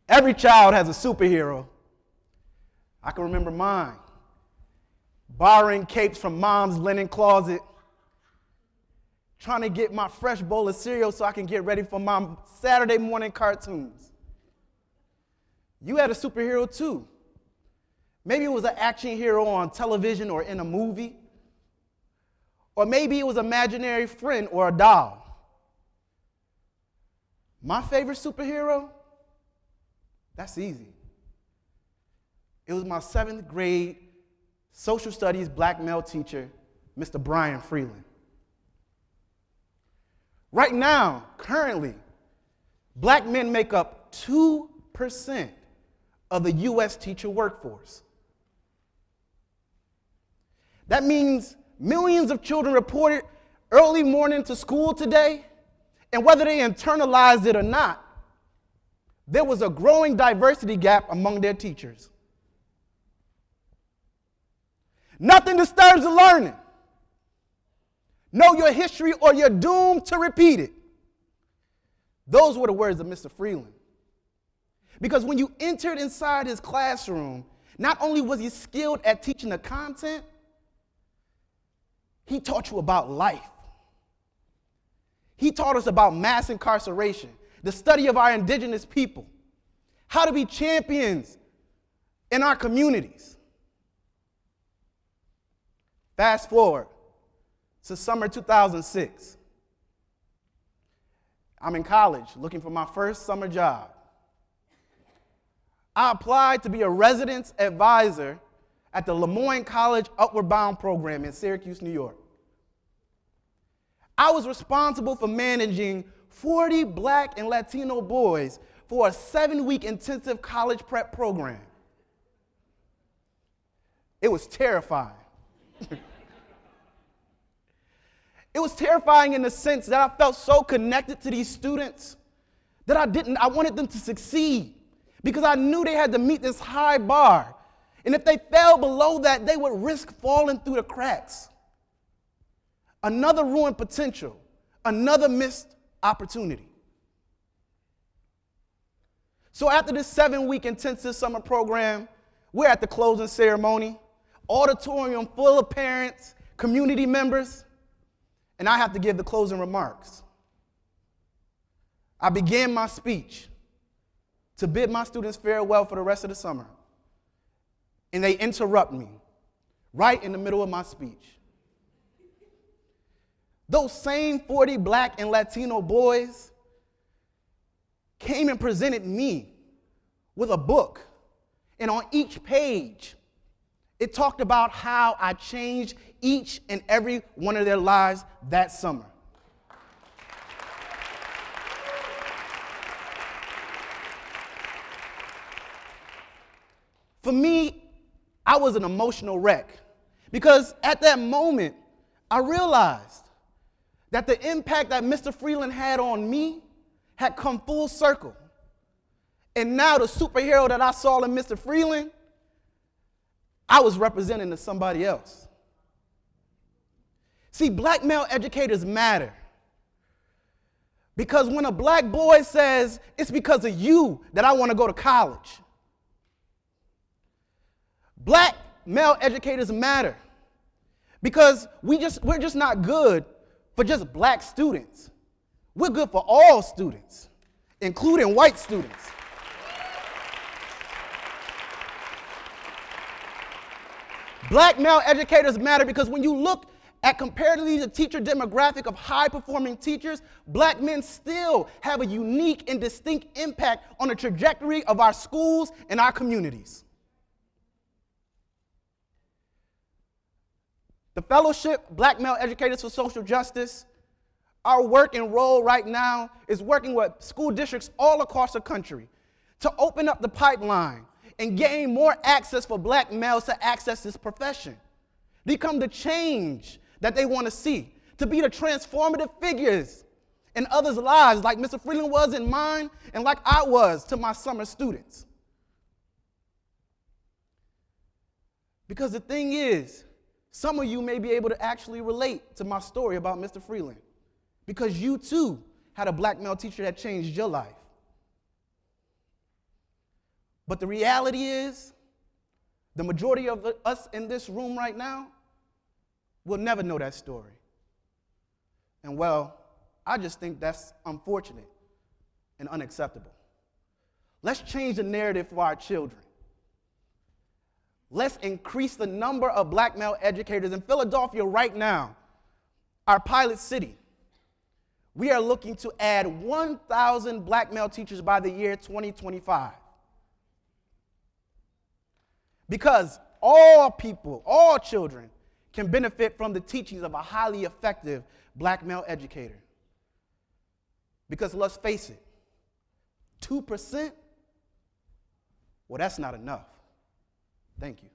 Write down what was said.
Every child has a superhero. I can remember mine. Borrowing capes from mom's linen closet, trying to get my fresh bowl of cereal so I can get ready for my Saturday morning cartoons. You had a superhero too. Maybe it was an action hero on television or in a movie. Or maybe it was an imaginary friend or a doll. My favorite superhero? That's easy. It was my 7th grade social studies black male teacher, Mr. Brian Freeland. Right now, currently, black men make up 2% of the U.S. teacher workforce. That means millions of children reported early morning to school today, and whether they internalized it or not, there was a growing diversity gap among their teachers. Nothing disturbs the learning. Know your history or you're doomed to repeat it. Those were the words of Mr. Freeland. Because when you entered inside his classroom, not only was he skilled at teaching the content, he taught you about life. He taught us about mass incarceration, the study of our indigenous people, how to be champions in our communities. Fast forward to summer 2006. I'm in college looking for my first summer job. I applied to be a residence advisor at the Lemoyne College Upward Bound program in Syracuse, New York. I was responsible for managing 40 black and Latino boys for a 7-week intensive college prep program. It was terrifying. It was terrifying in the sense that I felt so connected to these students that I wanted them to succeed because I knew they had to meet this high bar. And if they fell below that, they would risk falling through the cracks. Another ruined potential, another missed opportunity. So after this 7-week intensive summer program, we're at the closing ceremony, auditorium full of parents, community members, and I have to give the closing remarks. I began my speech to bid my students farewell for the rest of the summer, and they interrupt me right in the middle of my speech. Those same 40 black and Latino boys came and presented me with a book, and on each page, it talked about how I changed each and every one of their lives that summer. For me, I was an emotional wreck because at that moment, I realized that the impact that Mr. Freeland had on me had come full circle. And now the superhero that I saw in Mr. Freeland, I was representing to somebody else. See, black male educators matter. Because when a black boy says, it's because of you that I want to go to college, black male educators matter. Because we're just not good for just black students. We're good for all students, including white students. Black male educators matter because when you look at comparatively the teacher demographic of high-performing teachers, black men still have a unique and distinct impact on the trajectory of our schools and our communities. The Fellowship, Black Male Educators for Social Justice, our work and role right now is working with school districts all across the country to open up the pipeline and gain more access for black males to access this profession, become the change that they want to see, to be the transformative figures in others' lives like Mr. Freeland was in mine and like I was to my summer students. Because the thing is, some of you may be able to actually relate to my story about Mr. Freeland because you too had a black male teacher that changed your life. But the reality is, the majority of us in this room right now will never know that story. And well, I just think that's unfortunate and unacceptable. Let's change the narrative for our children. Let's increase the number of black male educators in Philadelphia right now, our pilot city. We are looking to add 1,000 black male teachers by the year 2025. Because all people, all children, can benefit from the teachings of a highly effective black male educator. Because let's face it, 2%, well, that's not enough. Thank you.